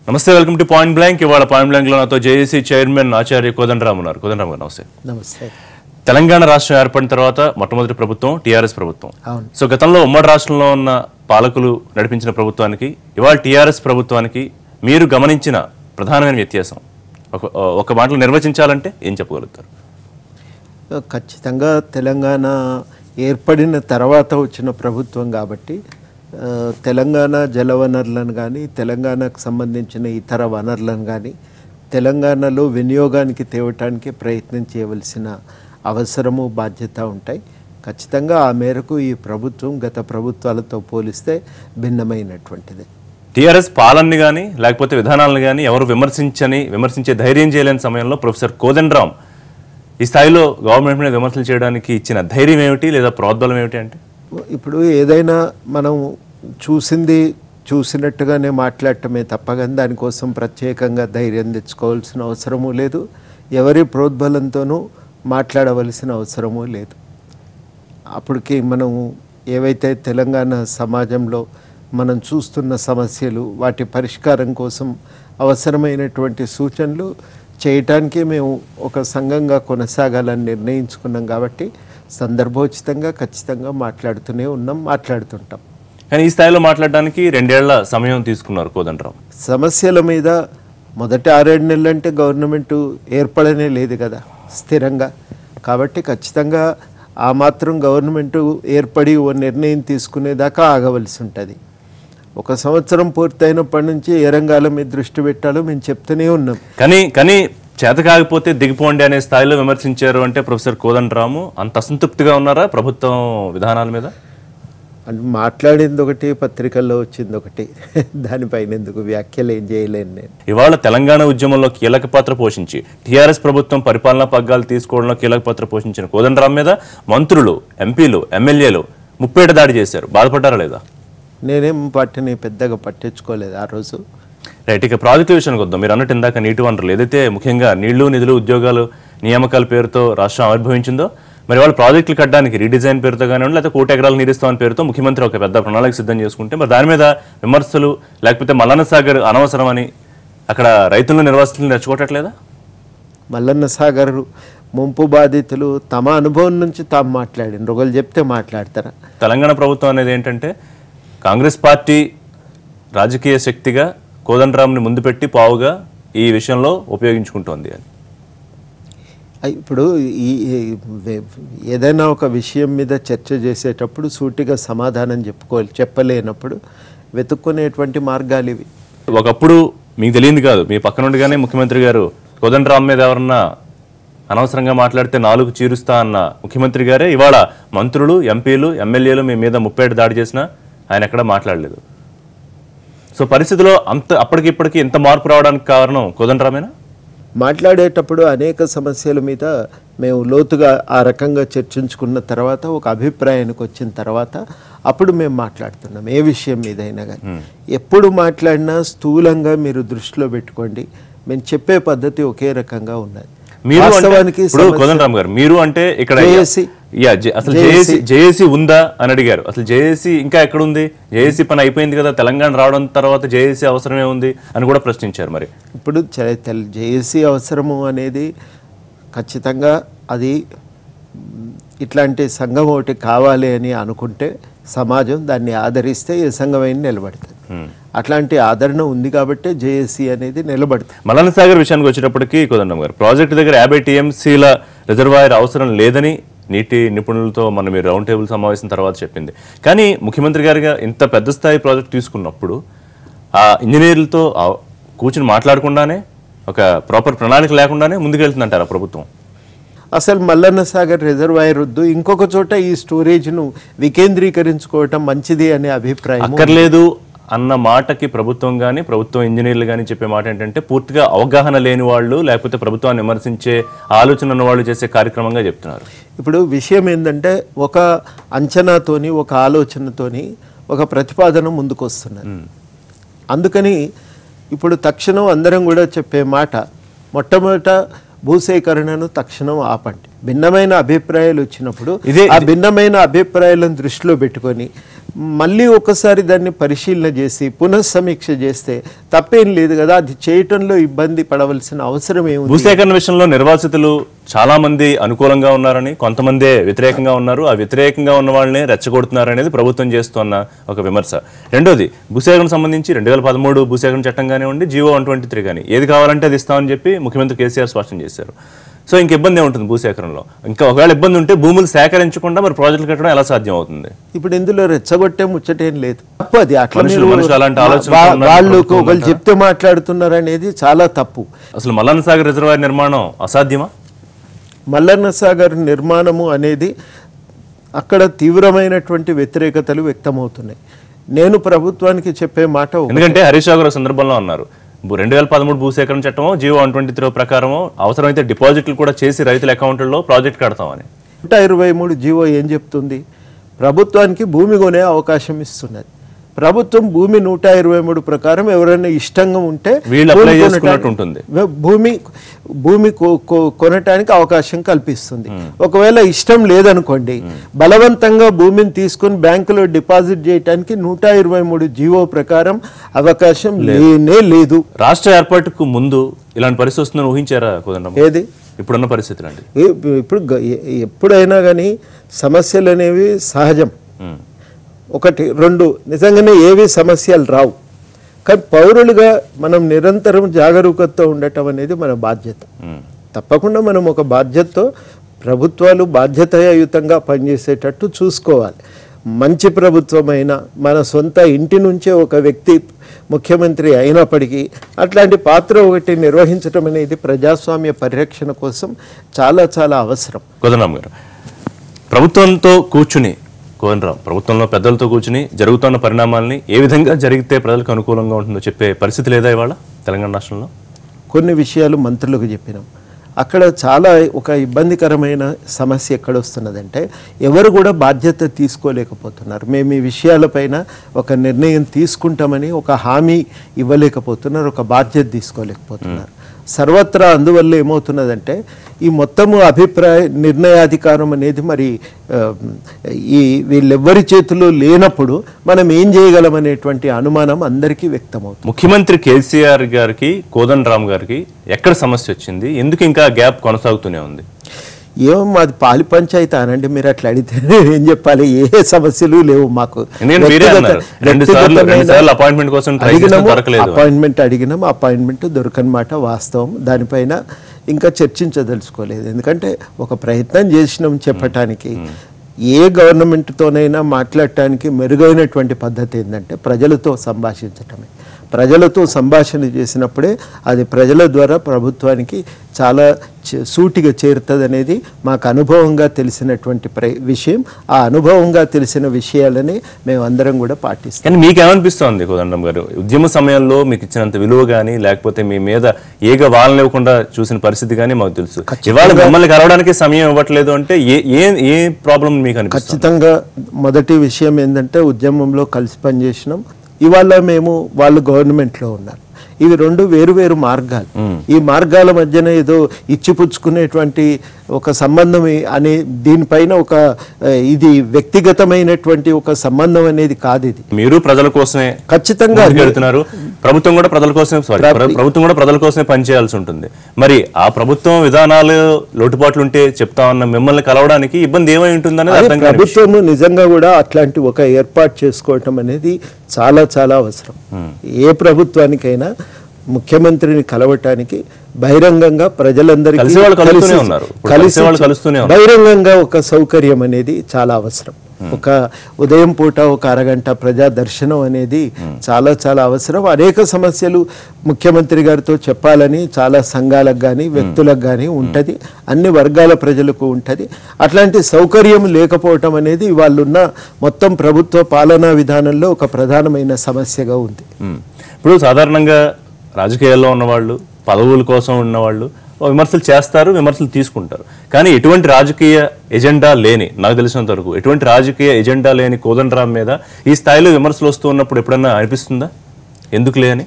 నమస్తే, welcome to point blank. ఇవాళ point blank లో నాతో జేఏసీ చైర్మన్ ఆచార్య కోదండరామ్ ఉన్నారు. కోదండరామ్ గారు నమస్తే. నమస్తే. తెలంగాణ రాష్ట్రం ఏర్పడిన తర్వాత మొట్టమొదటి ప్రభుత్వం టీఆర్ఎస్ ప్రభుత్వం. సో గతంలో ఉమ్మడి రాష్ట్రంలో ఉన్న పాలకులు నడిపించిన ప్రభుత్వానికి ఇవాళ టీఆర్ఎస్ ప్రభుత్వానికి మీరు గమనించిన ప్రధానమైన వ్యత్యాసం ఒక మాటలో నిర్వచించాలంటే ఏం చెప్పగలుగుతారు? ఖచ్చితంగా తెలంగాణ ఏర్పడిన తర్వాత వచ్చిన ప్రభుత్వం కాబట్టి తెలంగాణ జలవనరులను కానీ తెలంగాణకు సంబంధించిన ఇతర వనరులను కానీ తెలంగాణలో వినియోగానికి తేవటానికి ప్రయత్నం చేయవలసిన అవసరము బాధ్యత ఉంటాయి. ఖచ్చితంగా ఆ మేరకు ఈ ప్రభుత్వం గత ప్రభుత్వాలతో పోలిస్తే భిన్నమైనటువంటిది. టీఆర్ఎస్ పాలనని కానీ లేకపోతే విధానాలను కానీ ఎవరు విమర్శించే ధైర్యం చేయలేని సమయంలో ప్రొఫెసర్ కోదండరామ్ ఈ స్థాయిలో గవర్నమెంట్ మీద విమర్శలు చేయడానికి ఇచ్చిన ధైర్యం ఏమిటి, లేదా ప్రోద్బలం ఏమిటి? అంటే ఇప్పుడు ఏదైనా మనం చూసినట్టుగానే మాట్లాడటమే తప్ప కానీ దానికోసం ప్రత్యేకంగా ధైర్యం తెచ్చుకోవాల్సిన అవసరమూ లేదు, ఎవరి ప్రోద్బలంతోనూ మాట్లాడవలసిన అవసరమూ లేదు. అప్పటికి మనం ఏవైతే తెలంగాణ సమాజంలో మనం చూస్తున్న సమస్యలు వాటి పరిష్కారం కోసం అవసరమైనటువంటి సూచనలు చేయటానికి మేము ఒక సంఘంగా కొనసాగాలని నిర్ణయించుకున్నాం కాబట్టి సందర్భోచితంగా ఖచ్చితంగా మాట్లాడుతుంటాం. కానీ ఈ స్థాయిలో మాట్లాడడానికి 2 ఏళ్ల సమయం తీసుకున్నారు కోదండరామ్. సమస్యల మీద మొదటి 6-7 నెలలు అంటే గవర్నమెంట్ ఏర్పడనే లేదు కదా స్థిరంగా. కాబట్టి ఖచ్చితంగా ఆ మాత్రం గవర్నమెంట్ ఏర్పడి ఓ నిర్ణయం తీసుకునేదాకా ఆగవలసి ఉంటుంది. 1 సంవత్సరం పూర్తయినప్పటి నుంచి ఏ రంగాల మీద దృష్టి పెట్టాలో మేము చెప్తూనే ఉన్నాం. కానీ చేత కాకపోతే దిగిపోండి అనే స్థాయిలో విమర్శించారు అంటే ప్రొఫెసర్ కోదండరాము అంత అసంతృప్తిగా ఉన్నారా ప్రభుత్వం విధానాల మీద? అంటే మాట్లాడింది ఒకటి, పత్రికల్లో వచ్చింది ఒకటి, దానిపైన ఎందుకు వ్యాఖ్యలు ఏం చేయలేను నేను. ఇవాళ తెలంగాణ ఉద్యమంలో కీలక పాత్ర పోషించి టీఆర్ఎస్ ప్రభుత్వం పరిపాలనా పగ్గాలు తీసుకోవడంలో కీలక పాత్ర పోషించిన కోదండరామ్ మీద మంత్రులు, ఎంపీలు, ఎమ్మెల్యేలు ముప్పేట దాడి చేశారు. బాధపడ్డారా లేదా? నేనేం వాటిని పెద్దగా పట్టించుకోలేదు ఆ రోజు. రైట్, ఇక ప్రాజెక్టుల విషయానికి వద్దాం. మీరు అన్నట్టు ఇందాక నీటి వనరులు ఏదైతే ముఖ్యంగా నీళ్లు, నిధులు, ఉద్యోగాలు, నియామకాల పేరుతో రాష్ట్రం ఆవిర్భవించిందో మరి వాళ్ళ ప్రాజెక్టులు కట్టడానికి రీడిజైన్ పేరుతో కానివ్వండి లేకపోతే 1 కోటి ఎకరాలు నీరిస్తామని పేరుతో ముఖ్యమంత్రి ఒక పెద్ద ప్రణాళిక సిద్ధం చేసుకుంటే మరి దాని మీద విమర్శలు లేకపోతే మల్లన్న సాగర్ అనవసరమని అక్కడ రైతులను నిర్వాసితులను రెచ్చగొట్టట్లేదా? మల్లన్న సాగర్ ముంపు బాధితులు తమ అనుభవం నుంచి తాము మాట్లాడిండ్రు, ఒకళ్ళు చెప్తే మాట్లాడతారా? తెలంగాణ ప్రభుత్వం అనేది ఏంటంటే కాంగ్రెస్ పార్టీ రాజకీయ శక్తిగా కోదండరామ్ని ముందు పెట్టి పావుగా ఈ విషయంలో ఉపయోగించుకుంటోంది అని. ఇప్పుడు ఏదైనా ఒక విషయం మీద చర్చ చేసేటప్పుడు సూటిగా సమాధానం చెప్పలేనప్పుడు వెతుక్కునేటువంటి మార్గాలు ఇవి. ఒకప్పుడు మీకు తెలియదు కాదు, మీ పక్కన ఉండగానే ముఖ్యమంత్రి గారు కోదండరామ్ మీద ఎవరన్నా అనవసరంగా మాట్లాడితే 4 చీరుస్తా అన్న ముఖ్యమంత్రి గారే ఇవాళ మంత్రులు, ఎంపీలు, ఎమ్మెల్యేలు మీ మీద ముప్పేట దాడి చేసినా ఆయన ఎక్కడ మాట్లాడలేదు. సో పరిస్థితిలో అప్పటికిప్పటికి ఇంత మార్పు రావడానికి కారణం కోదండరామేనా? మాట్లాడేటప్పుడు అనేక సమస్యల మీద మేము లోతుగా ఆ రకంగా చర్చించుకున్న తర్వాత ఒక అభిప్రాయానికి వచ్చిన తర్వాత అప్పుడు మేము మాట్లాడుతున్నాం ఏ విషయం మీదైనా కానీ. ఎప్పుడు మాట్లాడినా స్థూలంగా మీరు దృష్టిలో పెట్టుకోండి, మేము చెప్పే పద్ధతి ఒకే రకంగా ఉన్నది. కోదండరామ్ గారు మీరు అంటే ఇక్కడ అసలు జేఏసీ ఉందా అని అడిగారు. అసలు జేఏసీ ఇంకా ఎక్కడుంది? జేఏసీ పని అయిపోయింది కదా, తెలంగాణ రావడం తర్వాత జేఏసీ అవసరమే ఉంది అని కూడా ప్రశ్నించారు. మరి ఇప్పుడు జేఏసీ అవసరము అనేది ఖచ్చితంగా అది ఇట్లాంటి సంఘం ఒకటి కావాలి అని అనుకుంటే సమాజం దాన్ని ఆదరిస్తే ఏ సంఘమైనా నిలబడుతుంది. అట్లాంటి ఆదరణ ఉంది కాబట్టి జేఏసీ అనేది నిలబడుతుంది. మల్లన్న సాగర్ విషయానికి వచ్చేటప్పటికి కోదండరామ్ గారు ప్రాజెక్టు దగ్గర 50 TMCల రిజర్వాయర్ అవసరం లేదని నీటి నిపుణులతో మనం మీరు రౌండ్ టేబుల్ సమావేశం తర్వాత చెప్పింది. కానీ ముఖ్యమంత్రి గారిగా ఇంత పెద్ద స్థాయి ప్రాజెక్ట్ తీసుకున్నప్పుడు ఆ ఇంజనీర్లతో కూర్చుని మాట్లాడకుండానే ఒక ప్రాపర్ ప్రణాళిక లేకుండానే ముందుకెళ్తుందంటారా ప్రభుత్వం? అసలు మల్లన్న సాగర్ రిజర్వాయర్ వద్దు, ఇంకొక చోట ఈ స్టోరేజ్ను వికేంద్రీకరించుకోవటం మంచిది అనే అభిప్రాయం అక్కర్లేదు అన్న మాటకి ప్రభుత్వం కానీ ప్రభుత్వం ఇంజనీర్లు కానీ చెప్పే మాట ఏంటంటే పూర్తిగా అవగాహన లేని వాళ్ళు లేకపోతే ప్రభుత్వాన్ని విమర్శించే ఆలోచన ఉన్న వాళ్ళు చేసే కార్యక్రమంగా చెప్తున్నారు. ఇప్పుడు విషయం ఏంటంటే ఒక అంచనాతోని ఒక ఆలోచనతోని ఒక ప్రతిపాదన ముందుకు వస్తున్నారు. అందుకని ఇప్పుడు తక్షణం అందరం కూడా చెప్పే మాట మొట్టమొదట భూసేకరణను తక్షణం ఆపండి. భిన్నమైన అభిప్రాయాలు వచ్చినప్పుడు ఆ భిన్నమైన అభిప్రాయాలను దృష్టిలో పెట్టుకొని మళ్ళీ ఒకసారి దాన్ని పరిశీలన చేసి పునఃసమీక్ష చేస్తే తప్పేం లేదు కదా. అది చేయటంలో ఇబ్బంది పడవలసిన అవసరం ఏముంది? భూసేకరణ విషయంలో నిర్వాసితులు చాలా మంది అనుకూలంగా ఉన్నారని, కొంతమందే వ్యతిరేకంగా ఉన్నారు. ఆ వ్యతిరేకంగా ఉన్న వాళ్ళని రెచ్చగొడుతున్నారు అనేది ప్రభుత్వం చేస్తున్న ఒక విమర్శ. రెండోది, భూసేకరణ సంబంధించి 2013 భూసేకరణ చట్టం కానివ్వండి, జీవో 123 కానీ ఏది కావాలంటే అది ఇస్తామని చెప్పి ముఖ్యమంత్రి కేసీఆర్ స్పష్టం చేశారు. సో ఇంక ఇబ్బంది ఏముంటుంది భూసేకరణలో? ఇంకా ఒకవేళ ఇబ్బంది ఉంటే భూములు సేకరించకుండా మరి ప్రాజెక్టులు కట్టడం ఎలా సాధ్యం అవుతుంది? ఇప్పుడు ఇందులో రెచ్చగొట్టే ముచ్చటేం లేదు. తప్పు అది. అట్లా మనుషులు అలాంటి ఆలోచన వాళ్ళు ఒకళ్ళు చెప్తే మాట్లాడుతున్నారు అనేది చాలా తప్పు. అసలు మల్లన్న సాగర్ రిజర్వాయర్ నిర్మాణం అసాధ్యమా? మల్లన్న సాగర్ నిర్మాణము అనేది అక్కడ తీవ్రమైనటువంటి వ్యతిరేకతలు వ్యక్తమవుతున్నాయి. నేను ప్రభుత్వానికి చెప్పే మాట, ఎందుకంటే హరీష్ రావు గారు సందర్భంలో అన్నారు 2013 భూసేకరణ చట్టం జీవో 123 ప్రకారం అవసరమైతే డిపాజిట్లు కూడా చేసి రైతుల అకౌంట్లలో ప్రాజెక్ట్ కడతామని. 123 జీవో ఏం చెప్తుంది? ప్రభుత్వానికి భూమి కొనే అవకాశం ఇస్తున్నది. ప్రభుత్వం భూమి 123 ప్రకారం ఎవరైనా ఇష్టంగా ఉంటే భూమి కొనటానికి అవకాశం కల్పిస్తుంది. ఒకవేళ ఇష్టం లేదనుకోండి, బలవంతంగా భూమిని తీసుకుని బ్యాంకులో డిపాజిట్ చేయడానికి 123 జీవో ప్రకారం అవకాశం లేనే లేదు. రాష్ట్ర ఏర్పాటుకు ముందు ఇలాంటి పరిస్థితి వస్తుందని ఊహించారా? ఏది ఇప్పుడున్న పరిస్థితులు అండి. ఇప్పుడు ఎప్పుడైనా కానీ సమస్యలు అనేవి సహజం. ఒకటి రెండు, నిజంగానే ఏవి సమస్యలు రావు. కానీ పౌరులుగా మనం నిరంతరం జాగరూకతతో ఉండటం అనేది మన బాధ్యత. తప్పకుండా మనం ఒక బాధ్యతతో ప్రభుత్వాలు బాధ్యతాయుతంగా పనిచేసేటట్టు చూసుకోవాలి. మంచి ప్రభుత్వమైన మన సొంత ఇంటి నుంచే ఒక వ్యక్తి ముఖ్యమంత్రి అయినప్పటికీ అట్లాంటి పాత్ర ఒకటి నిర్వహించడం అనేది ప్రజాస్వామ్య పరిరక్షణ కోసం చాలా చాలా అవసరం. కోదండరామ్ గారు, ప్రభుత్వంతో కూర్చుని ప్రభుత్వంలో పెద్దలతో కూర్చుని జరుగుతున్న పరిణామాలని ఏ విధంగా జరిగితే ప్రజలకు అనుకూలంగా ఉంటుందో చెప్పే పరిస్థితి లేదా ఇవాళ తెలంగాణ రాష్ట్రంలో? కొన్ని విషయాలు మంత్రులకు చెప్పినాం. అక్కడ చాలా ఒక ఇబ్బందికరమైన సమస్య ఎక్కడ వస్తున్నదంటే, ఎవరు కూడా బాధ్యత తీసుకోలేకపోతున్నారు. మేము ఈ విషయాలపైన ఒక నిర్ణయం తీసుకుంటామని ఒక హామీ ఇవ్వలేకపోతున్నారు, ఒక బాధ్యత తీసుకోలేకపోతున్నారు సర్వత్రా. అందువల్ల ఏమవుతున్నదంటే, ఈ మొత్తము నిర్ణయాధికారం అనేది మరి ఈ వీళ్ళెవ్వరి చేతుల్లో లేనప్పుడు మనం ఏం చేయగలం అనేటువంటి అనుమానం అందరికీ వ్యక్తమవుతుంది. ముఖ్యమంత్రి కేసీఆర్ గారికి, కోదండరామ్ గారికి ఎక్కడ సమస్య వచ్చింది? ఎందుకు ఇంకా గ్యాప్ కొనసాగుతూనే ఉంది? ఏమో మాది పాలి పంచాయతీ అనండి, మీరు అట్లా అడిగితే ఏం చెప్పాలి? ఏ సమస్యలు లేవు మాకు. అపాయింట్మెంట్ అడిగినాం, అపాయింట్మెంట్ దొరకని మాట వాస్తవం. దానిపైన ఇంకా చర్చించదలుచుకోలేదు. ఎందుకంటే ఒక ప్రయత్నం చేసినాం చెప్పటానికి. ఏ గవర్నమెంట్తోనైనా మాట్లాడటానికి మెరుగైనటువంటి పద్ధతి ఏంటంటే ప్రజలతో సంభాషించటమే. ప్రజలతో సంభాషణ చేసినప్పుడే అది ప్రజల ద్వారా ప్రభుత్వానికి చాలా సూటిగా చేరుతుంది అనేది మాకు అనుభవంగా తెలిసినటువంటి విషయం. ఆ అనుభవంగా తెలిసిన విషయాలని మేము అందరం కూడా పాటిస్తాం. కానీ మీకేమనిపిస్తోంది కోదండరామ్ గారు, ఉద్యమ సమయంలో మీకు ఇచ్చినంత విలువ కానీ లేకపోతే మీ మీద ఏగ వాళ్ళనివ్వకుండా చూసిన పరిస్థితి కానీ మాకు తెలుసు. ఇవాళ మిమ్మల్ని కలవడానికి సమయం ఇవ్వట్లేదు అంటే ఏ ప్రాబ్లం మీకు అనిపిస్తుంది? ఖచ్చితంగా మొదటి విషయం ఏంటంటే, ఉద్యమంలో కలిసి పనిచేసినాం. ఇవాళ మేము వాళ్ళు గవర్నమెంట్లో ఉన్నారు. ఇవి రెండు వేరు వేరు మార్గాలు. ఈ మార్గాల మధ్యన ఏదో ఇచ్చిపుచ్చుకునేటువంటి ఒక సంబంధం అనే దీనిపైన ఒక ఇది వ్యక్తిగతమైనటువంటి ఒక సంబంధం అనేది కాదు. ఇది మీరు ప్రజల కోసమే ఖచ్చితంగా వెళ్తున్నారు. ప్రభుత్వం కూడా ప్రజల కోసమే పనిచేయాల్సి ఉంటుంది. మరి ఆ ప్రభుత్వం విధానాలు లోటుపాట్లు ఉంటే చెప్తా ఉన్న మిమ్మల్ని కలవడానికి ఇబ్బంది ఏమై ఉంటుందని ప్రభుత్వం నిజంగా కూడా అట్లాంటి ఒక ఏర్పాటు చేసుకోవటం అనేది చాలా చాలా అవసరం. ఏ ప్రభుత్వానికైనా ముఖ్యమంత్రిని కలవటానికి బహిరంగంగా ప్రజలందరికీ బహిరంగంగా ఒక సౌకర్యం అనేది చాలా అవసరం. ఒక ఉదయం పూట ఒక అరగంట ప్రజా దర్శనం అనేది చాలా చాలా అవసరం. అనేక సమస్యలు ముఖ్యమంత్రి గారితో చెప్పాలని చాలా సంఘాలకు కానీ వ్యక్తులకు కానీ ఉంటుంది, అన్ని వర్గాల ప్రజలకు ఉంటుంది. అట్లాంటి సౌకర్యం లేకపోవటం అనేది వాళ్ళున్న మొత్తం ప్రభుత్వ పాలనా విధానంలో ఒక ప్రధానమైన సమస్యగా ఉంది. ఇప్పుడు సాధారణంగా రాజకీయాల్లో ఉన్నవాళ్ళు, పదవుల కోసం ఉన్నవాళ్ళు విమర్శలు చేస్తారు, విమర్శలు తీసుకుంటారు. కానీ ఎటువంటి రాజకీయ ఎజెండా లేని, నాకు తెలిసినంత వరకు ఎటువంటి రాజకీయ ఎజెండా లేని కోదండరామ్ మీద ఈ స్థాయిలో విమర్శలు వస్తూ ఉన్నప్పుడు ఎప్పుడన్నా అనిపిస్తుందా ఎందుకు లేని?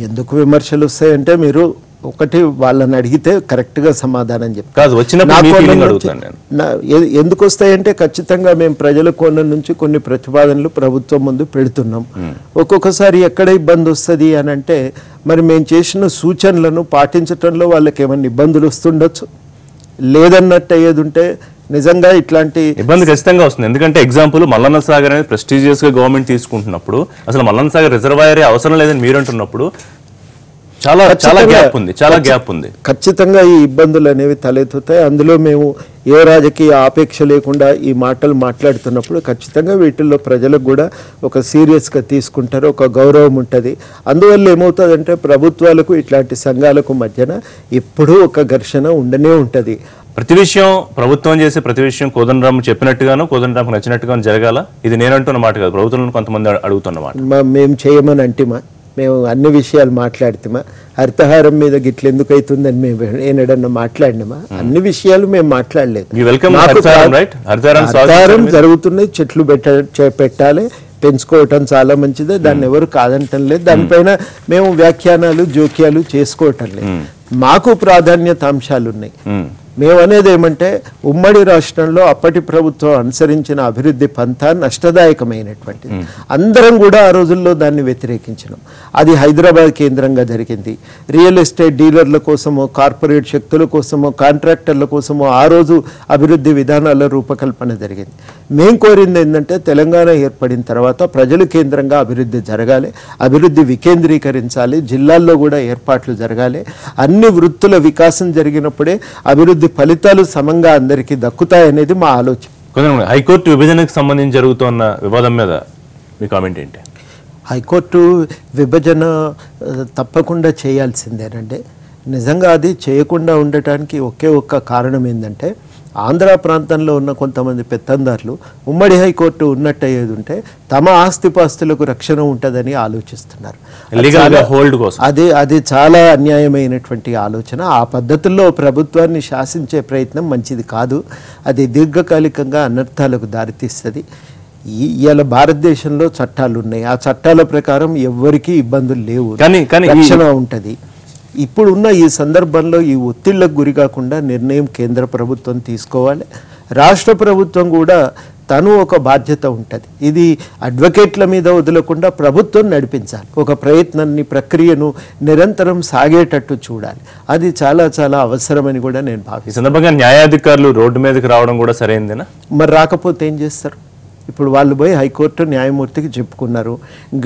ఎందుకు విమర్శలు వస్తాయంటే, మీరు ఒకటి వాళ్ళని అడిగితే కరెక్ట్గా సమాధానం చెప్తాను. కాదు, వచ్చినప్పుడు మీ feeling అడుగుతాను నేను. ఎందుకు వస్తాయంటే ఖచ్చితంగా మేము ప్రజల కోణం నుంచి కొన్ని ప్రతిపాదనలు ప్రభుత్వం ముందు పెడుతున్నాం. ఒక్కొక్కసారి ఎక్కడ ఇబ్బంది వస్తుంది అని అంటే మరి మేము చేసిన సూచనలను పాటించడంలో వాళ్ళకి ఏమైనా ఇబ్బందులు వస్తుండొచ్చు. లేదన్నట్టు అయ్యేది ఉంటే నిజంగా ఇట్లాంటి ఇబ్బంది ఖచ్చితంగా వస్తుంది. ఎందుకంటే ఎగ్జాంపుల్ మల్లన్న సాగర్ అనేది ప్రెస్టీజియస్ గా గవర్నమెంట్ తీసుకుంటున్నప్పుడు అసలు మల్లన్న సాగర్ రిజర్వాయర్ అవసరం లేదని మీరు అంటున్నప్పుడు చాలా గ్యాప్ ఉంది. ఖచ్చితంగా ఈ ఇబ్బందులు అనేవి తలెత్తుతాయి. అందులో మేము ఏ రాజకీయ ఆపేక్ష లేకుండా ఈ మాటలు మాట్లాడుతున్నప్పుడు ఖచ్చితంగా వీటిల్లో ప్రజలకు కూడా ఒక సీరియస్గా తీసుకుంటారు, ఒక గౌరవం ఉంటుంది. అందువల్ల ఏమవుతుందంటే ప్రభుత్వాలకు ఇట్లాంటి సంఘాలకు మధ్యన ఎప్పుడూ ఒక ఘర్షణ ఉండనే ఉంటుంది. ప్రతి విషయం ప్రభుత్వం చేసే ప్రతి విషయం కోదండరామ్ చెప్పినట్టుగాను కోదండరామ్కి నచ్చినట్టుగాను జరగాల, ఇది నేను అంటున్న మాట కాదు, ప్రభుత్వం కొంతమంది అడుగుతున్నమాట. మేము చేయమని అంటిమా, మేము అన్ని విషయాలు మాట్లాడితేమా, హరితహారం మీద గిట్ల ఎందుకు అవుతుందని మేము ఏనాడన్నా మాట్లాడినామా? అన్ని విషయాలు మేము మాట్లాడలేదు. హరితహారం జరుగుతున్నాయి, చెట్లు పెట్టాలి, పెంచుకోవటం చాలా మంచిదే, దాన్ని ఎవరు కాదంటం లేదు. దానిపైన మేము వ్యాఖ్యానాలు జోక్యాలు చేసుకోవటం లేదు. మాకు ప్రాధాన్యత అంశాలు ఉన్నాయి. మేమనేది ఏమంటే ఉమ్మడి రాష్ట్రంలో అప్పటి ప్రభుత్వం అనుసరించిన అభివృద్ధి పంథా నష్టదాయకమైనటువంటిది. అందరం కూడా ఆ రోజుల్లో దాన్ని వ్యతిరేకించినాం. అది హైదరాబాద్ కేంద్రంగా జరిగింది. రియల్ ఎస్టేట్ డీలర్ల కోసమో, కార్పొరేట్ శక్తుల కోసమో, కాంట్రాక్టర్ల కోసమో ఆ రోజు అభివృద్ధి విధానాల రూపకల్పన జరిగింది. మేం కోరింది ఏంటంటే తెలంగాణ ఏర్పడిన తర్వాత ప్రజలు కేంద్రంగా అభివృద్ధి జరగాలి, అభివృద్ధి వికేంద్రీకరించాలి, జిల్లాల్లో కూడా ఏర్పాట్లు జరగాలి. అన్ని వృత్తుల వికాసం జరిగినప్పుడే అభివృద్ధి ఫలితాలు సమంగా అందరికీ దక్కుతాయనేది మా ఆలోచన. హైకోర్టు విభజనకు సంబంధించి జరుగుతున్న వివాదం మీద మీ కామెంట్ ఏంటి? హైకోర్టు విభజన తప్పకుండా చేయాల్సిందేనండి. నిజంగా అది చేయకుండా ఉండటానికి ఒకే ఒక్క కారణం ఏంటంటే ఆంధ్ర ప్రాంతంలో ఉన్న కొంతమంది పెత్తందారులు ఉమ్మడి హైకోర్టు ఉన్నట్టయ్యేది ఉంటే తమ ఆస్తిపాస్తులకు రక్షణ ఉంటుందని ఆలోచిస్తున్నారు. అది చాలా అన్యాయమైనటువంటి ఆలోచన. ఆ పద్ధతుల్లో ప్రభుత్వాన్ని శాసించే ప్రయత్నం మంచిది కాదు. అది దీర్ఘకాలికంగా అనర్థాలకు దారితీస్తుంది. ఇవాళ భారతదేశంలో చట్టాలు ఉన్నాయి, ఆ చట్టాల ప్రకారం ఎవ్వరికీ ఇబ్బందులు లేవు, రక్షణ ఉంటుంది. ఇప్పుడున్న ఈ సందర్భంలో ఈ ఒత్తిళ్లకు గురి కాకుండా నిర్ణయం కేంద్ర ప్రభుత్వం తీసుకోవాలి. రాష్ట్ర ప్రభుత్వం కూడా తను ఒక బాధ్యత ఉంటుంది. ఇది అడ్వకేట్ల మీద వదలకుండా ప్రభుత్వం నడిపించాలి. ఒక ప్రయత్నాన్ని ప్రక్రియను నిరంతరం సాగేటట్టు చూడాలి. అది చాలా చాలా అవసరమని కూడా నేను భావిస్తాను. ఈ సందర్భంగా న్యాయాధికారులు రోడ్డు మీదకి రావడం కూడా సరైందేనా? మరి రాకపోతే ఏం చేస్తారు? ఇప్పుడు వాళ్ళు పోయి హైకోర్టు న్యాయమూర్తికి చెప్పుకున్నారు,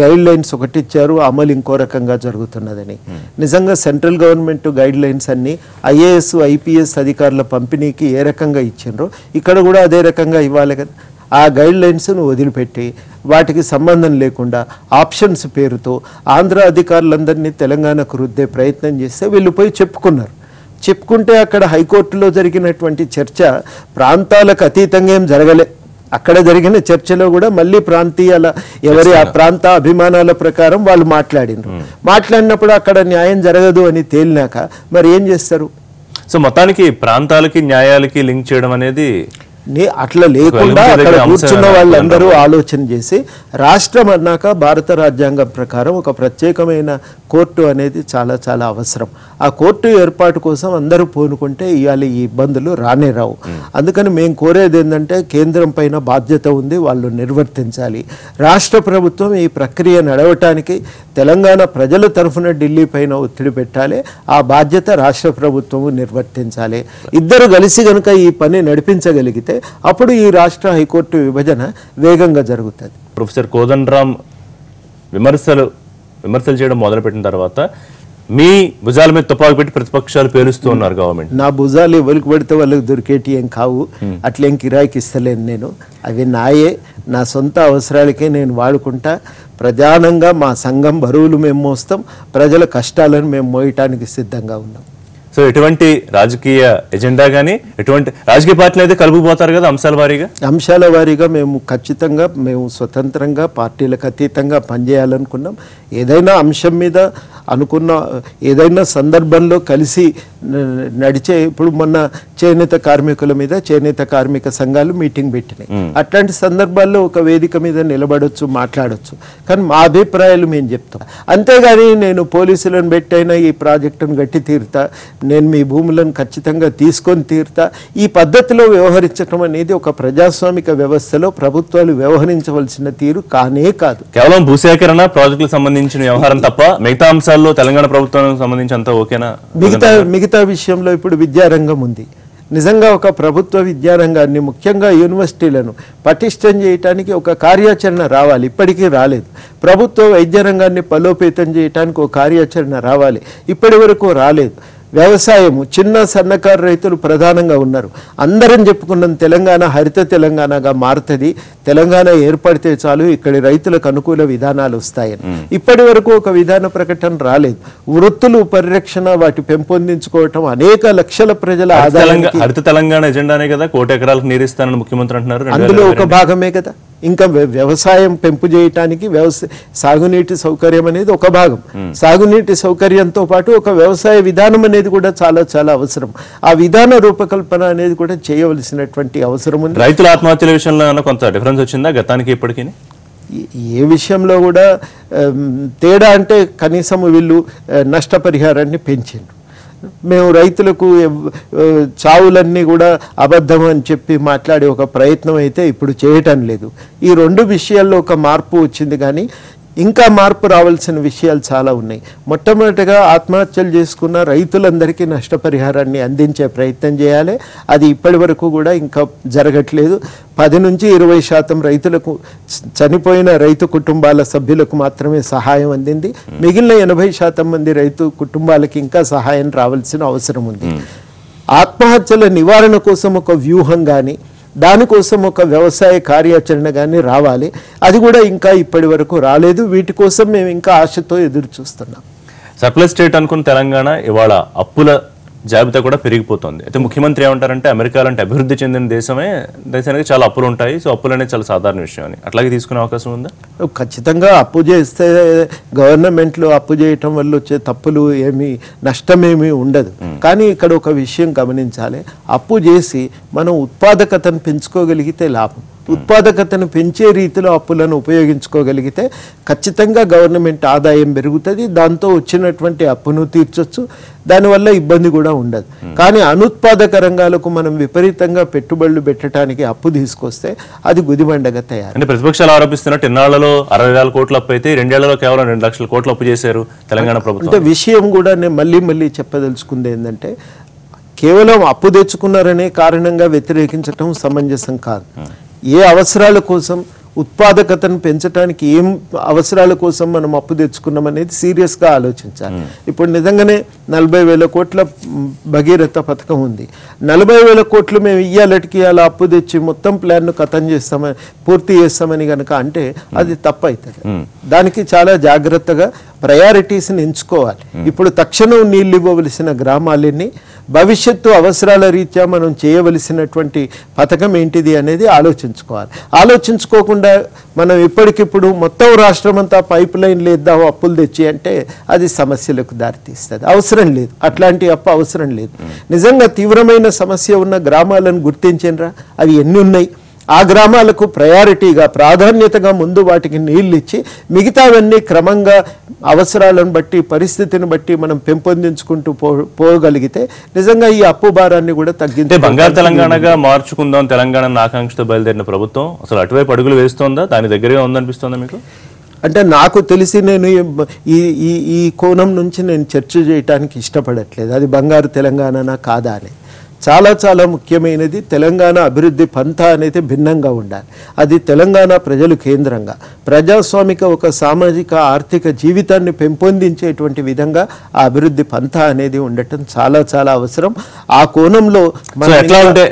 గైడ్ లైన్స్ ఒకటి ఇచ్చారు, అమలు ఇంకో రకంగా జరుగుతున్నదని. నిజంగా సెంట్రల్ గవర్నమెంట్ గైడ్ లైన్స్ అన్ని ఐఏఎస్ ఐపీఎస్ అధికారుల పంపిణీకి ఏ రకంగా ఇచ్చిండ్రో ఇక్కడ కూడా అదే రకంగా ఇవ్వాలి కదా. ఆ గైడ్ లైన్స్ను వదిలిపెట్టి వాటికి సంబంధం లేకుండా ఆప్షన్స్ పేరుతో ఆంధ్ర అధికారులందరినీ తెలంగాణకు రుద్దే ప్రయత్నం చేస్తే వీళ్ళు పోయి చెప్పుకున్నారు. చెప్పుకుంటే అక్కడ హైకోర్టులో జరిగినటువంటి చర్చ ప్రాంతాలకు అతీతంగా ఏం జరగలే. అక్కడ జరిగిన చర్చలో కూడా మళ్ళీ ప్రాంతీయాల ఎవరి ఆ ప్రాంత అభిమానాల ప్రకారం వాళ్ళు మాట్లాడినప్పుడు అక్కడ న్యాయం జరగదు అని తేలినాక మరి ఏం చేస్తారు? సో మొత్తానికి ప్రాంతాలకి న్యాయాలకి లింక్ చేయడం అనేది అట్లా లేకుండా అక్కడ కూర్చున్న వాళ్ళందరూ ఆలోచన చేసి రాష్ట్రం అన్నాక భారత రాజ్యాంగం ప్రకారం ఒక ప్రత్యేకమైన కోర్టు అనేది చాలా చాలా అవసరం. ఆ కోర్టు ఏర్పాటు కోసం అందరూ పూనుకుంటే ఇవాళ ఈ ఇబ్బందులు రానే రావు. అందుకని మేము కోరేది ఏంటంటే కేంద్రం పైన బాధ్యత ఉంది, వాళ్ళు నిర్వర్తించాలి. రాష్ట్ర ప్రభుత్వం ఈ ప్రక్రియ నడవటానికి తెలంగాణ ప్రజల తరఫున ఢిల్లీ పైన ఒత్తిడి పెట్టాలి. ఆ బాధ్యత రాష్ట్ర ప్రభుత్వము నిర్వర్తించాలి. ఇద్దరు కలిసి కనుక ఈ పని నడిపించగలిగితే అప్పుడు ఈ రాష్ట్ర హైకోర్టు విభజన వేగంగా జరుగుతుంది. ప్రొఫెసర్ కోదండరామ్ విమర్శలు చేయడం మొదలుపెట్టిన తర్వాత మీ భుజాల మీద తుపాకు పెట్టి ప్రతిపక్షాలు పేలుస్తూ ఉన్నారు. గవర్నమెంట్ నా భుజాలు ఎవరికి పడితే వాళ్ళకి దొరికేటి ఏం కావు, అట్లేం కిరాయికి ఇస్తలేను నేను. అవి నాయే, నా సొంత అవసరాలకే నేను వాడుకుంటా. ప్రధానంగా మా సంఘం బరువులు మేము మోస్తాం, ప్రజల కష్టాలను మేము మోయటానికి సిద్ధంగా ఉన్నాం. సో ఎటువంటి రాజకీయ ఎజెండా కానీ ఎటువంటి రాజకీయ పార్టీలు అయితే కలుపుకుపోతారు కదా అంశాల వారీగా మేము ఖచ్చితంగా మేము స్వతంత్రంగా పార్టీలకు అతీతంగా పనిచేయాలనుకున్నాం. ఏదైనా అంశం మీద అనుకున్న ఏదైనా సందర్భంలో కలిసి నడిచే ఇప్పుడు మొన్న చేనేత కార్మికుల మీద చేనేత కార్మిక సంఘాలు మీటింగ్ పెట్టినాయి. అట్లాంటి సందర్భాల్లో ఒక వేదిక మీద నిలబడొచ్చు, మాట్లాడొచ్చు. కానీ మా అభిప్రాయాలు మేము చెప్తాం. అంతేగాని నేను పోలీసులను పెట్టైనా ఈ ప్రాజెక్టును గట్టి తీరుతా, నేను మీ భూములను ఖచ్చితంగా తీసుకొని తీరుతా, ఈ పద్ధతిలో వ్యవహరించడం అనేది ఒక ప్రజాస్వామిక వ్యవస్థలో ప్రభుత్వాలు వ్యవహరించవలసిన తీరు కానే కాదు. కేవలం భూసేకరణ ప్రాజెక్టులకు సంబంధించిన వ్యవహారం తప్ప మిగతా అంశాల్లో తెలంగాణ ప్రభుత్వానికి సంబంధించి అంతా ఓకేనా? మిగతా విషయంలో ఇప్పుడు విద్యారంగం ఉంది. నిజంగా ఒక ప్రభుత్వ విద్యారంగాన్ని ముఖ్యంగా యూనివర్సిటీలను పటిష్టం చేయడానికి ఒక కార్యాచరణ రావాలి. ఇప్పటికీ రాలేదు. ప్రభుత్వ వైద్య రంగాన్ని బలోపేతం చేయడానికి ఒక కార్యాచరణ రావాలి. ఇప్పటి వరకు రాలేదు. వ్యవసాయము చిన్న సన్నకారు రైతులు ప్రధానంగా ఉన్నారు. అందరం చెప్పుకున్నాం తెలంగాణ హరిత తెలంగాణగా మారుతుంది, తెలంగాణ ఏర్పడితే చాలు ఇక్కడి రైతులకు అనుకూల విధానాలు వస్తాయని. ఇప్పటి వరకు ఒక విధాన ప్రకటన రాలేదు. వృత్తులు పరిరక్షణ వాటి పెంపొందించుకోవటం అనేక లక్షల ప్రజల ఆదాయానికి హరిత తెలంగాణ ఎజెండానే కదా 1 కోటి ఎకరాలకు నీరిస్తానని ముఖ్యమంత్రి అంటున్నారు. అందులో ఒక భాగమే కదా. ఇంకా వ్యవసాయం పెంపు చేయటానికి సాగునీటి సౌకర్యం అనేది ఒక భాగం. సాగునీటి సౌకర్యంతో పాటు ఒక వ్యవసాయ విధానం అనేది కూడా చాలా చాలా అవసరం. ఆ విధాన రూపకల్పన అనేది కూడా చేయవలసినటువంటి అవసరం ఉంది. రైతుల ఆత్మహత్యల విషయంలో కొంత డిఫరెన్స్ వచ్చిందా గతానికి ఇప్పటికీ? ఏ విషయంలో కూడా తేడా అంటే కనీసం వీళ్ళు నష్టపరిహారాన్ని పెంచిండ్రు. మేము రైతులకు చావులన్నీ కూడా అబద్ధం అని చెప్పి మాట్లాడే ఒక ప్రయత్నం అయితే ఇప్పుడు చేయటం లేదు. ఈ 2 విషయాల్లో ఒక మార్పు వచ్చింది, కానీ ఇంకా మార్పు రావాల్సిన విషయాలు చాలా ఉన్నాయి. మొట్టమొదటిగా ఆత్మహత్యలు చేసుకున్న రైతులందరికీ నష్టపరిహారాన్ని అందించే ప్రయత్నం చేయాలి. అది ఇప్పటి వరకు కూడా ఇంకా జరగట్లేదు. 10 నుంచి 20% రైతులకు, చనిపోయిన రైతు కుటుంబాల సభ్యులకు మాత్రమే సహాయం అందింది. మిగిలిన 80% మంది రైతు కుటుంబాలకి ఇంకా సహాయం రావాల్సిన అవసరం ఉంది. ఆత్మహత్యల నివారణ కోసం ఒక వ్యూహం కానీ దానికోసం ఒక వ్యవసాయ కార్యాచరణ కానీ రావాలి. అది కూడా ఇంకా ఇప్పటి వరకు రాలేదు. వీటి కోసం మేము ఇంకా ఆశతో ఎదురు చూస్తున్నాం. సర్ప్లస్ స్టేట్ అనుకున్న తెలంగాణ ఇవాళ అప్పుల జాబితా కూడా పెరిగిపోతుంది. అయితే ముఖ్యమంత్రి ఏమంటారంటే అమెరికా లాంటి అభివృద్ధి చెందిన దేశానికి చాలా అప్పులు ఉంటాయి, సో అప్పులు అనేది చాలా సాధారణ విషయం అని. అట్లాగే తీసుకునే అవకాశం ఉందా? ఖచ్చితంగా అప్పు చేస్తే గవర్నమెంట్లో అప్పు చేయటం వల్ల వచ్చే తప్పులు ఏమీ నష్టమేమీ ఉండదు. కానీ ఇక్కడ ఒక విషయం గమనించాలి. అప్పు చేసి మనం ఉత్పాదకతను పెంచుకోగలిగితే లాభం. ఉత్పాదకతను పెంచే రీతిలో అప్పులను ఉపయోగించుకోగలిగితే ఖచ్చితంగా గవర్నమెంట్ ఆదాయం పెరుగుతుంది. దాంతో వచ్చినటువంటి అప్పును తీర్చొచ్చు. దానివల్ల ఇబ్బంది కూడా ఉండదు. కానీ అనుత్పాదక రంగాలకు మనం విపరీతంగా పెట్టుబడులు పెట్టడానికి అప్పు తీసుకొస్తే అది గుదిబండగా తయారు. అంటే ప్రతిపక్షాలు ఆరోపిస్తున్నట్టు ఎన్నాళ్లలో 60,000 కోట్ల అప్పు అయితే 2 ఏళ్లలో కేవలం 2 లక్షల కోట్ల అప్పు చేశారు తెలంగాణ ప్రభుత్వం. అంటే విషయం కూడా నేను మళ్ళీ చెప్పదలుచుకుంది ఏంటంటే కేవలం అప్పు తెచ్చుకున్నారనే కారణంగా వ్యతిరేకించడం సమంజసం కాదు. ఏ అవసరాల కోసం, ఉత్పాదకతను పెంచడానికి ఏం అవసరాల కోసం మనం అప్పు తెచ్చుకున్నాం అనేది సీరియస్గా ఆలోచించాలి. ఇప్పుడు నిజంగానే 40,000 కోట్ల భగీరథ పథకం ఉంది. 40,000 కోట్లు మేము ఇయ్యాలటికి అలా అప్పు తెచ్చి మొత్తం ప్లాన్ను పూర్తి చేస్తామని కనుక అంటే అది తప్పు అవుతుంది. దానికి చాలా జాగ్రత్తగా ప్రయారిటీస్ని ఎంచుకోవాలి. ఇప్పుడు తక్షణం నీళ్ళు ఇవ్వవలసిన గ్రామాలన్నీ, భవిష్యత్తు అవసరాల రీత్యా మనం చేయవలసినటువంటి పథకం ఏంటిది అనేది ఆలోచించుకోవాలి. ఆలోచించుకోకుండా మనం ఇప్పటికిప్పుడు మొత్తం రాష్ట్రం అంతా పైప్ లైన్లు ఇద్దాం అప్పులు తెచ్చి అంటే అది సమస్యలకు దారితీస్తుంది. అవసరం లేదు, అట్లాంటి అప్పు అవసరం లేదు. నిజంగా తీవ్రమైన సమస్య ఉన్న గ్రామాలను గుర్తించినరా? అవి ఎన్ని ఉన్నాయి? ఆ గ్రామాలకు ప్రయారిటీగా, ప్రాధాన్యతగా ముందు వాటికి నీళ్ళు ఇచ్చి మిగతావన్నీ క్రమంగా అవసరాలను బట్టి, పరిస్థితిని బట్టి మనం పెంపొందించుకుంటూ పోగలిగితే నిజంగా ఈ అప్పు భారాన్ని కూడా తగ్గించే. బంగారు తెలంగాణగా మార్చుకుందాం తెలంగాణ ఆకాంక్షతో బయలుదేరిన ప్రభుత్వం అసలు అటువైపు అడుగులు వేస్తోందా? దాని దగ్గరగా ఉందనిపిస్తుందా మీకు? అంటే నాకు తెలిసి నేను ఈ కోణం నుంచి నేను చర్చ చేయడానికి ఇష్టపడట్లేదు. అది బంగారు తెలంగాణనా కాదా అని. చాలా చాలా ముఖ్యమైనది తెలంగాణ అభివృద్ధి పంథా అనేది భిన్నంగా ఉండాలి. అది తెలంగాణ ప్రజలు కేంద్రంగా ప్రజాస్వామిక ఒక సామాజిక ఆర్థిక జీవితాన్ని పెంపొందించేటువంటి విధంగా ఆ అభివృద్ధి పంథా అనేది ఉండటం చాలా చాలా అవసరం. ఆ కోణంలో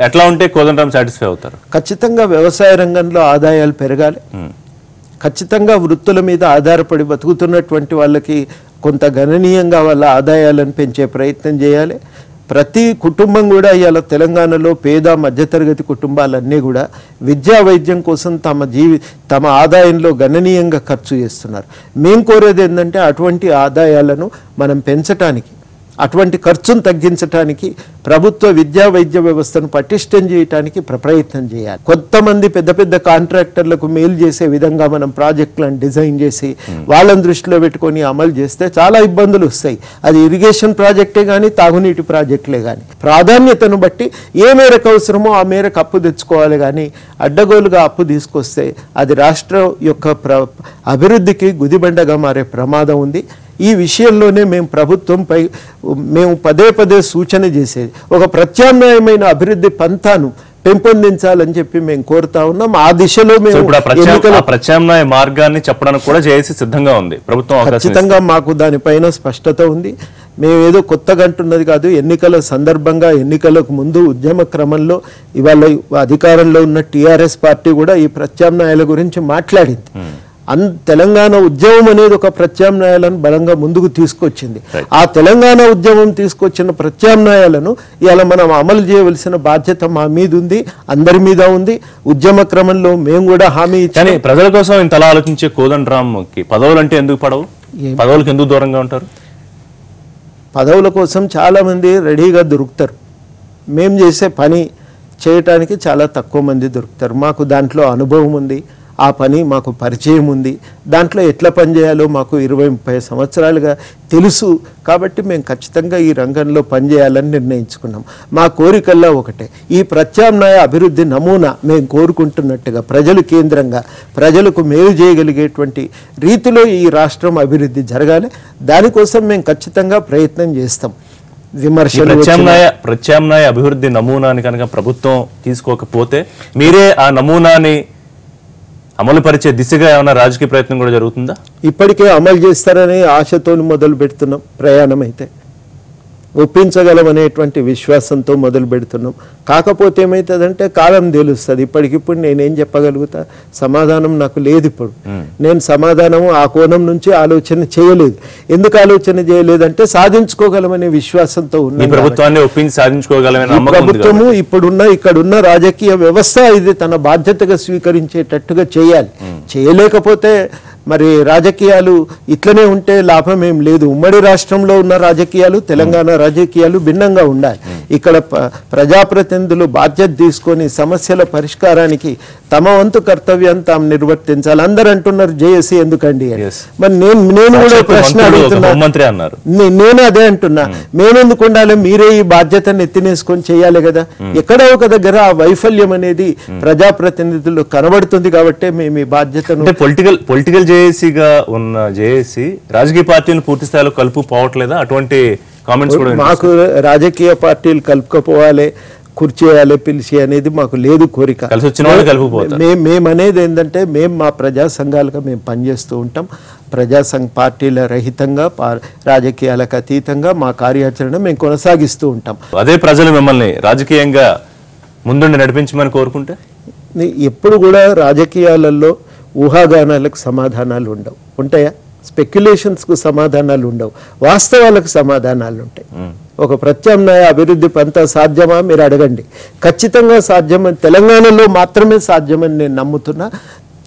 ఎట్లా ఉంటే కోదండరాం సాటిస్ఫై అవుతారు? ఖచ్చితంగా వ్యవసాయ రంగంలో ఆదాయాలు పెరగాలి. ఖచ్చితంగా వృత్తుల మీద ఆధారపడి బతుకుతున్నటువంటి వాళ్ళకి కొంత గణనీయంగా వాళ్ళ ఆదాయాలను పెంచే ప్రయత్నం చేయాలి. ప్రతి కుటుంబం కూడా ఇవాళ తెలంగాణలో పేద మధ్యతరగతి కుటుంబాలన్నీ కూడా విద్యా వైద్యం కోసం తమ ఆదాయంలో గణనీయంగా ఖర్చు చేస్తున్నారు. మేము కోరేది ఏంటంటే అటువంటి ఆదాయాలను మనం పెంచడానికి, అటువంటి ఖర్చును తగ్గించడానికి ప్రభుత్వ విద్యా వైద్య వ్యవస్థను పటిష్టం చేయడానికి ప్రయత్నం చేయాలి. కొంతమంది పెద్ద పెద్ద కాంట్రాక్టర్లకు మేలు చేసే విధంగా మనం ప్రాజెక్టులను డిజైన్ చేసి వాళ్ళని దృష్టిలో పెట్టుకొని అమలు చేస్తే చాలా ఇబ్బందులు వస్తాయి. అది ఇరిగేషన్ ప్రాజెక్టే కానీ తాగునీటి ప్రాజెక్టులే కానీ ప్రాధాన్యతను బట్టి ఏ మేరకు అవసరమో ఆ మేరకు అప్పు తెచ్చుకోవాలి. కానీ అడ్డగోలుగా అప్పు తీసుకొస్తే అది రాష్ట్రం యొక్క అభివృద్ధికి గుదిబండగా మారే ప్రమాదం ఉంది. ఈ విషయంలోనే మేము ప్రభుత్వంపై పదే పదే సూచన చేసేది ఒక ప్రత్యామ్నాయమైన అభివృద్ధి పంథాను పెంపొందించాలని చెప్పి మేము కోరుతా ఉన్నాం. ఆ దిశలో మేము ప్రత్యామ్నాయ మార్గాన్ని చెప్పడానికి కూడా చేసి సిద్ధంగా ఉంది ప్రభుత్వం. ఖచ్చితంగా మాకు దానిపైన స్పష్టత ఉంది. మేమేదో కొత్తగా అంటున్నది కాదు. ఎన్నికల సందర్భంగా, ఎన్నికలకు ముందు ఉద్యమ క్రమంలో ఇవాళ అధికారంలో ఉన్న టీఆర్ఎస్ పార్టీ కూడా ఈ ప్రత్యామ్నాయాల గురించి మాట్లాడింది. తెలంగాణ ఉద్యమం అనేది ఒక ప్రత్యామ్నాయాలను బలంగా ముందుకు తీసుకొచ్చింది. ఆ తెలంగాణ ఉద్యమం తీసుకొచ్చిన ప్రత్యామ్నాయాలను ఇవాళ మనం అమలు చేయవలసిన బాధ్యత మా మీద ఉంది, అందరి మీద ఉంది. ఉద్యమ క్రమంలో మేము కూడా హామీ ఇచ్చాము. ప్రజల కోసం ఇంతలా ఆలోచించే కోదండరాంకి పదవులు అంటే ఎందుకు పడవు? పదవులకు ఎందుకు దూరంగా ఉంటారు? పదవుల కోసం చాలామంది రెడీగా దొరుకుతారు. మేము చేసే పని చేయటానికి చాలా తక్కువ మంది దొరుకుతారు. మాకు దాంట్లో అనుభవం ఉంది, ఆ పని మాకు పరిచయం ఉంది, దాంట్లో ఎట్లా పనిచేయాలో మాకు 20-30 సంవత్సరాలుగా తెలుసు. కాబట్టి మేము ఖచ్చితంగా ఈ రంగంలో పనిచేయాలని నిర్ణయించుకున్నాం. మా కోరికల్లో ఒకటే, ఈ ప్రత్యామ్నాయ అభివృద్ధి నమూనా మేము కోరుకుంటున్నట్టుగా ప్రజలు కేంద్రంగా ప్రజలకు మేలు చేయగలిగేటువంటి రీతిలో ఈ రాష్ట్రం అభివృద్ధి జరగాలి. దానికోసం మేము ఖచ్చితంగా ప్రయత్నం చేస్తాం. ప్రత్యామ్నాయ అభివృద్ధి నమూనాని కనుక ప్రభుత్వం తీసుకోకపోతే మీరే ఆ నమూనాని అమలు పరిచే దిశగా ఏమైనా రాజకీయ ప్రయత్నం కూడా జరుగుతుందా? ఇప్పటికే అమలు చేస్తారని ఆశతో మొదలు పెడుతున్నాం. ప్రయాణం అయితే ఒప్పించగలం అనేటువంటి విశ్వాసంతో మొదలు పెడుతున్నాం. కాకపోతే ఏమవుతుందంటే కాలం తెలుస్తుంది. ఇప్పటికిప్పుడు నేనేం చెప్పగలుగుతా? సమాధానం నాకు లేదు. ఇప్పుడు నేను సమాధానం ఆ కోణం నుంచి ఆలోచన చేయలేదు. ఎందుకు ఆలోచన చేయలేదంటే సాధించుకోగలమనే విశ్వాసంతో ఉన్న ప్రభుత్వాన్ని ఒప్పించి సాధించుకోగలమనే ప్రభుత్వము ఇక్కడున్న రాజకీయ వ్యవస్థ ఇది తన బాధ్యతగా స్వీకరించేటట్టుగా చేయాలి. చేయలేకపోతే మరి రాజకీయాలు ఇట్లనే ఉంటే లాభం ఏం లేదు. ఉమ్మడి రాష్ట్రంలో ఉన్న రాజకీయాలు, తెలంగాణ రాజకీయాలు భిన్నంగా ఉండాలి. ఇక్కడ ప్రజాప్రతినిధులు బాధ్యత తీసుకొని సమస్యల పరిష్కారానికి తమ వంతు కర్తవ్యాన్ని తాము నిర్వర్తించాలి. అందరూ అంటున్నారు జేఏసీ ఎందుకండి అని. మరి నేను కూడా ప్రశ్న అడుగుతున్నా, నేను అదే అంటున్నా, మేమెందుకు ఉండాలి? మీరే ఈ బాధ్యతను ఎత్తినేసుకొని చేయాలి కదా. ఎక్కడో ఒక దగ్గర ఆ వైఫల్యం అనేది ప్రజాప్రతినిధులు కనబడుతుంది. కాబట్టి మేము ఈ బాధ్యతను పొలిటికల్ జేఏసీగా ఉన్న జేఏసీ రాజకీయ పార్టీలను పూర్తి స్థాయిలో కలుపుకోవట్లేదా? అటువంటి కామెంట్స్ కూడా మాకు రాజకీయ పార్టీలు కలుపుకోపోవాలి, కూర్చేయాలి, పిలిచి అనేది మాకు లేదు కోరిక. మేమనేది ఏంటంటే మేము మా ప్రజా సంఘాలుగా మేము పనిచేస్తూ ఉంటాం. పార్టీల రహితంగా, రాజకీయాలకు అతీతంగా మా కార్యాచరణ మేము కొనసాగిస్తూ ఉంటాం. అదే ప్రజలు మిమ్మల్ని రాజకీయంగా ముందుండి నడిపించమని కోరుకుంటే ఎప్పుడు కూడా రాజకీయాలలో ఊహాగానాలకు సమాధానాలు ఉండవు. ఉంటాయా? స్పెక్యులేషన్స్కు సమాధానాలు ఉండవు. వాస్తవాలకు సమాధానాలు ఉంటాయి. ఒక ప్రత్యామ్నాయ అభివృద్ధి పంత సాధ్యమా మీరు అడగండి. ఖచ్చితంగా సాధ్యమని, తెలంగాణలో మాత్రమే సాధ్యమని నేను నమ్ముతున్నా.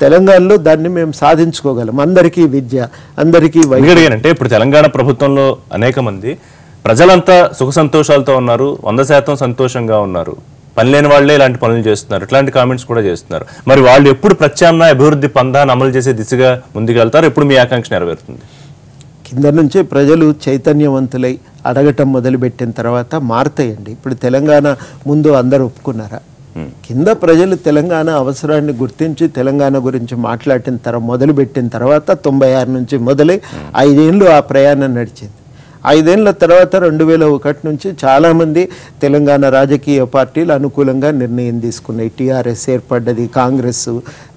తెలంగాణలో దాన్ని మేము సాధించుకోగలం. అందరికీ విద్య, అందరికీ వైద్యం. అంటే ఇప్పుడు తెలంగాణ ప్రభుత్వంలో అనేక మంది ప్రజలంతా సుఖ సంతోషాలతో ఉన్నారు, 100% సంతోషంగా ఉన్నారు, పని లేని వాళ్లే ఇలాంటి పనులు చేస్తున్నారు, ఇట్లాంటి కామెంట్స్ కూడా చేస్తున్నారు. మరి వాళ్ళు ఎప్పుడు ప్రత్యామ్నాయ అభివృద్ధి పందాన్ని అమలు చేసే దిశగా ముందుకెళ్తారు? ఎప్పుడు మీ ఆకాంక్ష నెరవేరుతుంది? కింద నుంచే ప్రజలు చైతన్యవంతులై అడగటం మొదలుపెట్టిన తర్వాత మారుతాయండి. ఇప్పుడు తెలంగాణ ముందు అందరూ ఒప్పుకున్నారా? కింద ప్రజలు తెలంగాణ అవసరాన్ని గుర్తించి తెలంగాణ గురించి మాట్లాడిన మొదలుపెట్టిన తర్వాత 96 నుంచి మొదలై 5 ఏళ్ళు ఆ ప్రయాణం నడిచింది. 5 ఏళ్ల తర్వాత 2001 నుంచి చాలామంది తెలంగాణ రాజకీయ పార్టీలు అనుకూలంగా నిర్ణయం తీసుకున్నాయి. టీఆర్ఎస్ ఏర్పడ్డది, కాంగ్రెస్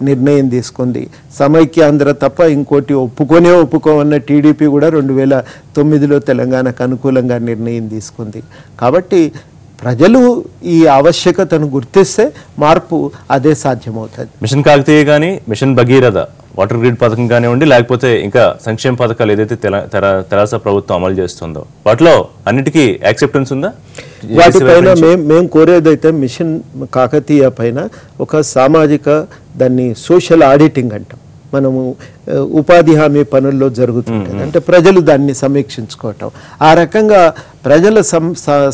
నిర్ణయం తీసుకుంది, సమైక్యాంధ్ర తప్ప ఇంకోటి ఒప్పుకోమన్న టీడీపీ కూడా 2009లో తెలంగాణకు అనుకూలంగా నిర్ణయం తీసుకుంది. కాబట్టి ప్రజలు ఈ ఆవశ్యకతను గుర్తిస్తే మార్పు అదే సాధ్యమవుతుంది. మిషన్ కాకతీయ కానీ, మిషన్ భగీరథ వాటర్ గ్రిడ్ పథకం కానివ్వండి, లేకపోతే ఇంకా సంక్షేమ పథకాలు ఏదైతే తెరాస ప్రభుత్వం అమలు చేస్తుందో వాటిలో అన్నిటికీ యాక్సెప్టెన్స్ ఉందా? వాటిపైన మేము కోరేదైతే మిషన్ కాకతీయ పైన ఒక సామాజిక దాన్ని సోషల్ ఆడిటింగ్ అంటాం. మనము ఉపాధి హామీ పనుల్లో జరుగుతుంటుంది, అంటే ప్రజలు దాన్ని సమీక్షించుకోవటం. ఆ రకంగా ప్రజల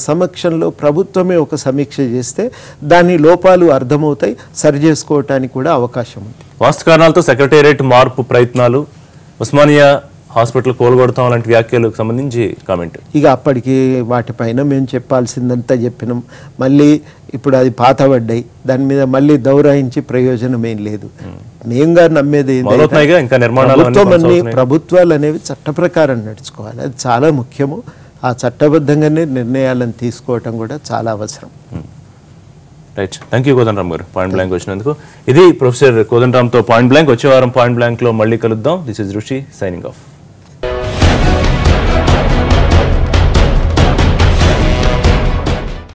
సమక్షంలో ప్రభుత్వమే ఒక సమీక్ష చేస్తే దాని లోపాలు అర్థమవుతాయి, సరి చేసుకోవటానికి కూడా అవకాశం ఉంది. వాస్తు కారణాలతో సెక్రటేరియట్ మార్పు ప్రయత్నాలు, ఉస్మానియా హాస్పిటల్ కోలుగొడతాం లాంటి వ్యాఖ్యలకు సంబంధించి కామెంట్. ఇక అప్పటికి వాటిపైన మేము చెప్పాల్సిందంతా చెప్పినాం. మళ్ళీ ఇప్పుడు అది పాతబడ్డాయి, దాని మీద మళ్ళీ దౌరాయించి ప్రయోజనం ఏం లేదు. మేంగా నమ్మేది ప్రభుత్వాలు అనేవి చట్ట ప్రకారం నడుచుకోవాలి, అది చాలా ముఖ్యము. ఆ చట్టబద్ధంగానే నిర్ణయాలను తీసుకోవటం కూడా చాలా అవసరం. రైట్, థ్యాంక్ యూ కోదండరామ్ గారు పాయింట్ బ్లాంక్ వచ్చినందుకు. ఇది ప్రొఫెసర్ కోదండరామ్తో పాయింట్ బ్లాంక్. వచ్చే వారం పాయింట్ బ్లాంక్లో మళ్ళీ కలుద్దాం. This is Rishi signing off.